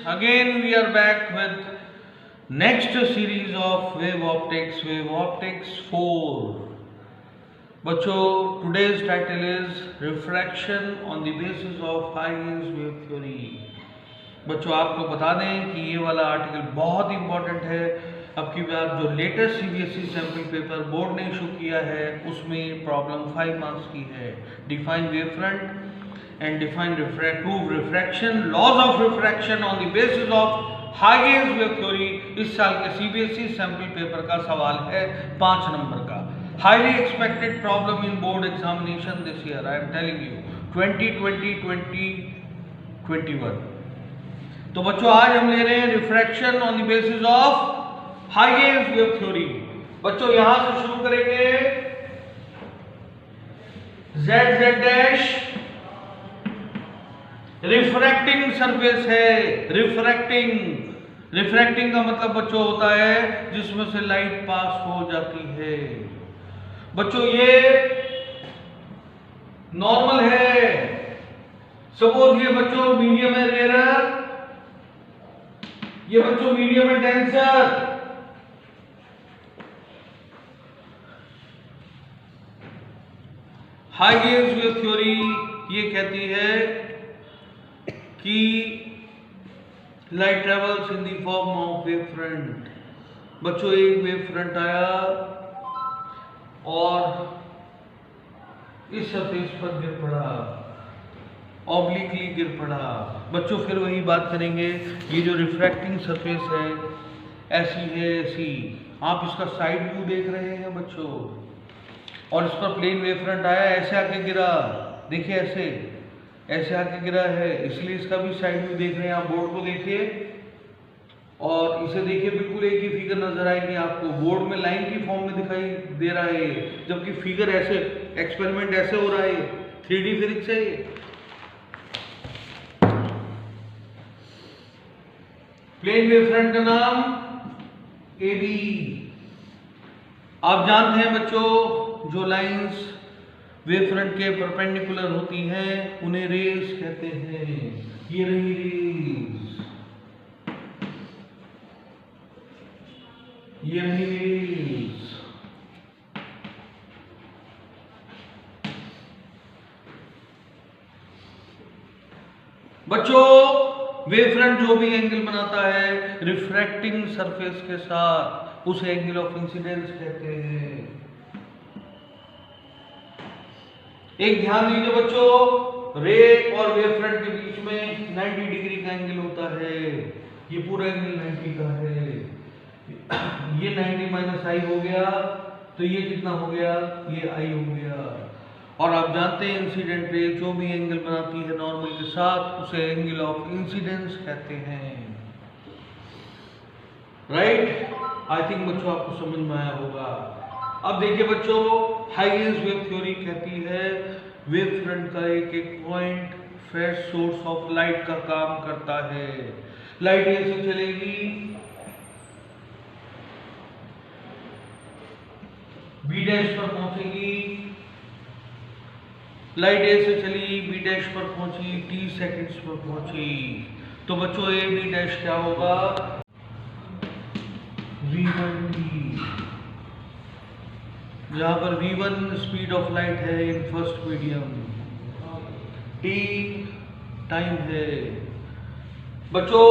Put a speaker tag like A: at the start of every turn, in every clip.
A: again we are back with next series of wave optics 4. बच्चों, today's title is refraction on the basis of Huygens wave theory. बच्चों, आपको बता दें कि ये वाला आर्टिकल बहुत इंपॉर्टेंट है। अब की बार जो latest CBSE sample paper board ने इशू किया है उसमें प्रॉब्लम 5 मार्क्स की है। Define wave front and define prove refraction, laws of refraction on the basis of Huygens wave theory। इस साल के सीबीएसई सैम्पल पेपर का सवाल है 5 नंबर का। Highly expected problem in board examination this year, I am telling you 2020-2021। तो बच्चों, आज हम ले रहे हैं refraction on the basis of Huygens wave theory। बच्चों, यहां से शुरू करेंगे। z डैश रिफ्रैक्टिंग सरफेस है। रिफ्रैक्टिंग का मतलब बच्चों होता है जिसमें से लाइट पास हो जाती है। बच्चों, ये नॉर्मल है। सपोज ये बच्चों मीडियम है रेयर, ये बच्चों मीडियम है डेंसर। हाइगेन्स वेव थ्योरी ये कहती है कि light travels in the form of wave front. बच्चों, एक वेव फ्रंट आया और इस सरफेस पर गिर पड़ा, ऑब्लिकली गिर पड़ा। बच्चों, फिर वही बात करेंगे। ये जो रिफ्रैक्टिंग सरफेस है ऐसी है, ऐसी आप इसका साइड व्यू देख रहे हैं बच्चों, और इस पर प्लेन वेव फ्रंट आया, ऐसे आके गिरा। देखिए ऐसे आके गिरा है, इसलिए इसका भी साइड व्यू देख रहे हैं। आप बोर्ड को देखिए और इसे देखिए, बिल्कुल एक ही फिगर नजर आएगी आपको। बोर्ड में लाइन की फॉर्म में दिखाई दे रहा है, जबकि फिगर ऐसे, एक्सपेरिमेंट ऐसे हो रहा है। 3D फिजिक्स है। प्लेन वेव फ्रंट का नाम AB। आप जानते हैं बच्चों, जो लाइंस वेव फ्रंट के परपेंडिकुलर होती हैं उन्हें रेज कहते हैं। ये रही रेज, ये रही रेज। बच्चों, वेव फ्रंट जो भी एंगल बनाता है रिफ्रैक्टिंग सरफेस के साथ, उसे एंगल ऑफ इंसिडेंस कहते हैं। एक ध्यान दीजिए बच्चों, रे और वेव फ्रंट के बीच में 90 डिग्री का एंगल होता है। ये पूरा एंगल 90 का है। ये 90 माइनस आई हो गया, तो ये कितना हो गया? ये आई हो गया। और आप जानते हैं इंसिडेंट रे जो भी एंगल बनाती है नॉर्मल के साथ, उसे एंगल ऑफ इंसिडेंस कहते हैं। राइट? आई थिंक बच्चों आपको समझ में आया होगा। अब देखिए बच्चों, हाइगेन्स वेव थ्योरी कहती है वेव फ्रंट का एक point fresh source of light का काम करता है। लाइट ऐसे चलेगी, बी डैश पर पहुंचेगी। लाइट ऐसे चली, बी डैश पर पहुंची, t सेकंड्स पर पहुंची। तो बच्चों, ए बी डैश क्या होगा? v1t, जहां पर v1 स्पीड ऑफ लाइट है इन फर्स्ट मीडियम, t टाइम है। बच्चों,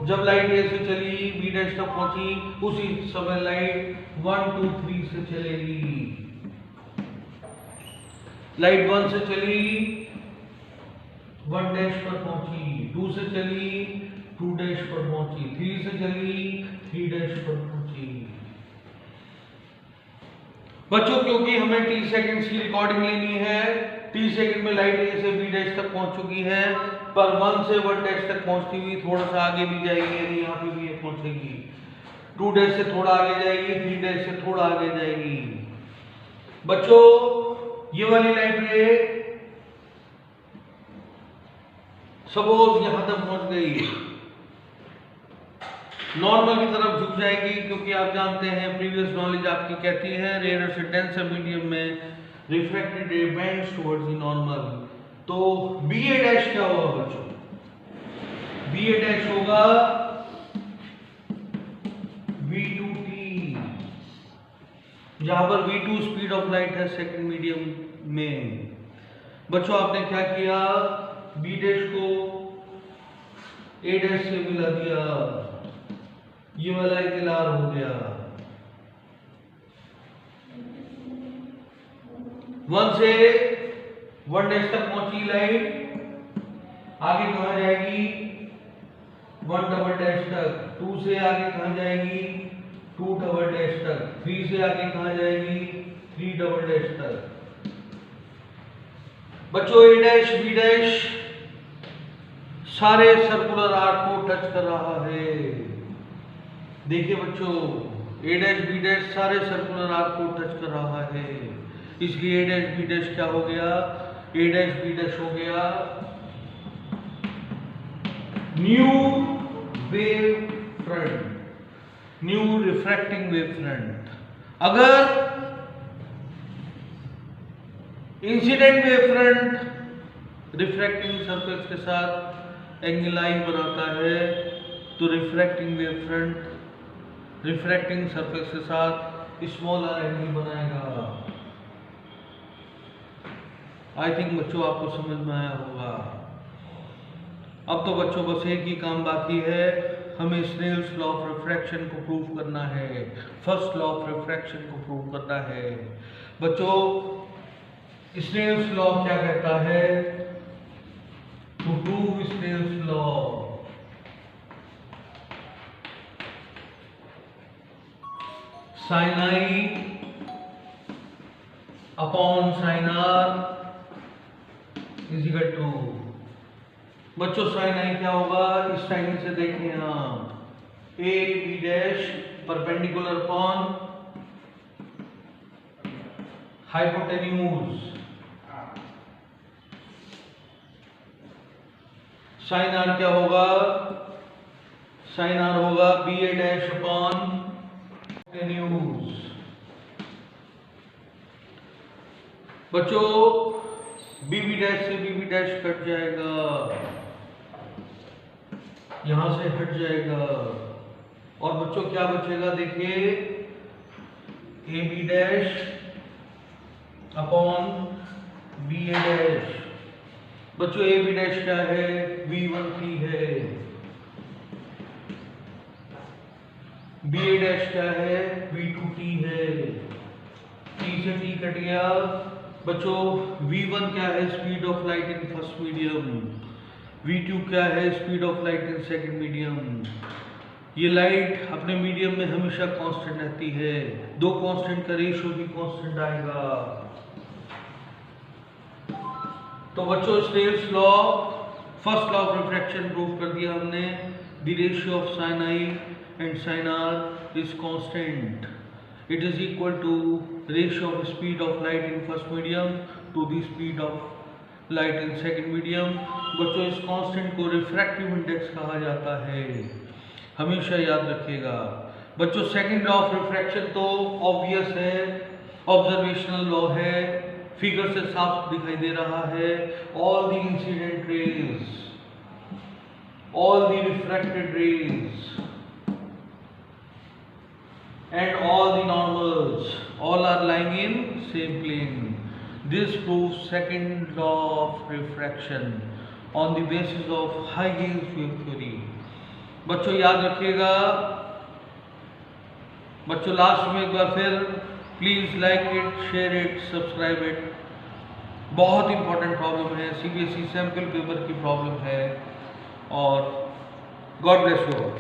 A: जब लाइट ऐसे चली, बी डैश तक पहुंची, उसी समय लाइट 1 2 3 से चलेगी। लाइट 1 से चली, 1 डैश पर पहुंची, 2 से चली, 2 डैश पर पहुंची, 3 से चली, 3 डैश पर पहुंची। बच्चों, क्योंकि हमें t सेकंड्स की रिकॉर्डिंग लेनी है, t सेकंड में लाइट ए से बी डैश तक पहुंच चुकी है, पर 1 से 1 डैश तक पहुंचती हुई थोड़ा सा आगे भी जाएगी, यानी यहाँ पे भी ये पहुंचेगी। 2 डैश से थोड़ा आगे जाएगी, 3 डैश से थोड़ा आगे जाएगी। बच्चों, ये वाली लाइट रे सपोज यहां तक पहुंच गई, नॉर्मल की तरफ झुक जाएगी, क्योंकि आप जानते हैं प्रीवियस नॉलेज आपकी कहती है रेयर से डेंसर मीडियम में refracted ray bends towards the normal. तो बी ए डैश क्या होगा बच्चों? बी ए डैश होगा v2t, जहां पर v2 स्पीड ऑफ लाइट है सेकंड मीडियम में। बच्चों आपने क्या किया, बी डैश को ए डैश से मिला दिया, ये वाला इकलार हो गया। 1 से 1 डैश तक पहुंची लाइट, आगे कहां जाएगी 1 डबल डैश तक, 2 से आगे कहां जाएगी 2 डबल डैश तक, 3 से आगे कहां जाएगी 3 डबल डैश तक। बच्चों ए डैश बी डैश सारे सर्कुलर आर्क को टच कर रहा है। देखिए बच्चों, ए डैश बी डैश सारे सर्कुलर आर्क को टच कर रहा है, इसलिए ए डैश बी डैश क्या हो गया, ए डैश बी डैश हो गया new wave front, new refracting wave front. अगर incident wave front refracting surface के साथ एंगल आई बनाता है, तो refracting wave front refracting surface के साथ स्मॉलर एंगल बनाएगा। आई थिंक बच्चों आपको समझ में आया होगा। अब तो बच्चों बस एक ही काम बाकी है, हमें स्नेल्स लॉ ऑफ रिफ्रैक्शन को प्रूव करना है, फर्स्ट लॉ ऑफ रिफ्रैक्शन को प्रूव करना है। बच्चों स्नेल्स लॉ क्या कहता है, to prove Snell's law sine i upon sine r is equal to, बच्चों साइन आई क्या होगा, इस टाइम से देखें आप, A B dash perpendicular upon hypotenuse, sine r क्या होगा, साइन आर होगा B A dash upon hypotenuse. बच्चों बीबी डैश से बीबी डैश कट जाएगा, यहां से हट जाएगा, और बच्चों क्या बचेगा, देखिए A B dash upon B A dash. बच्चों ए बी डैश क्या है, V1t है, बी ए डैश क्या है, V2t है, T से T कट गया। बच्चों V1 क्या है, speed of light in first medium, V2 क्या है, speed of light in second medium. ये लाइट अपने मीडियम में हमेशा कांस्टेंट रहती है, दो कांस्टेंट का रेशियो भी कांस्टेंट आएगा। तो बच्चों Snell's law first law of refraction prove कर दिया हमने, the ratio of sine i and sine r is constant, it is equal to ratio of speed of light in first medium to the speed of light in second medium. बच्चों इस constant को refractive index कहा जाता है, हमेशा याद रखिएगा। बच्चों सेकंड लॉ ऑफ रिफ्रैक्शन तो ऑब्वियस है, ऑब्जर्वेशनल लॉ है, फिगर से साफ दिखाई दे रहा है, all the incident rays, all the refracted rays and all the normals all are lying in same plane. This proves second law of refraction on the basis of Huygens wave theory. बच्चों याद रखिएगा। बच्चों last में एक बार फिर please like it, share it, subscribe it. बहुत important problem है, CBSE sample paper की प्रॉब्लम है, और गॉड ब्लेस यू ऑल।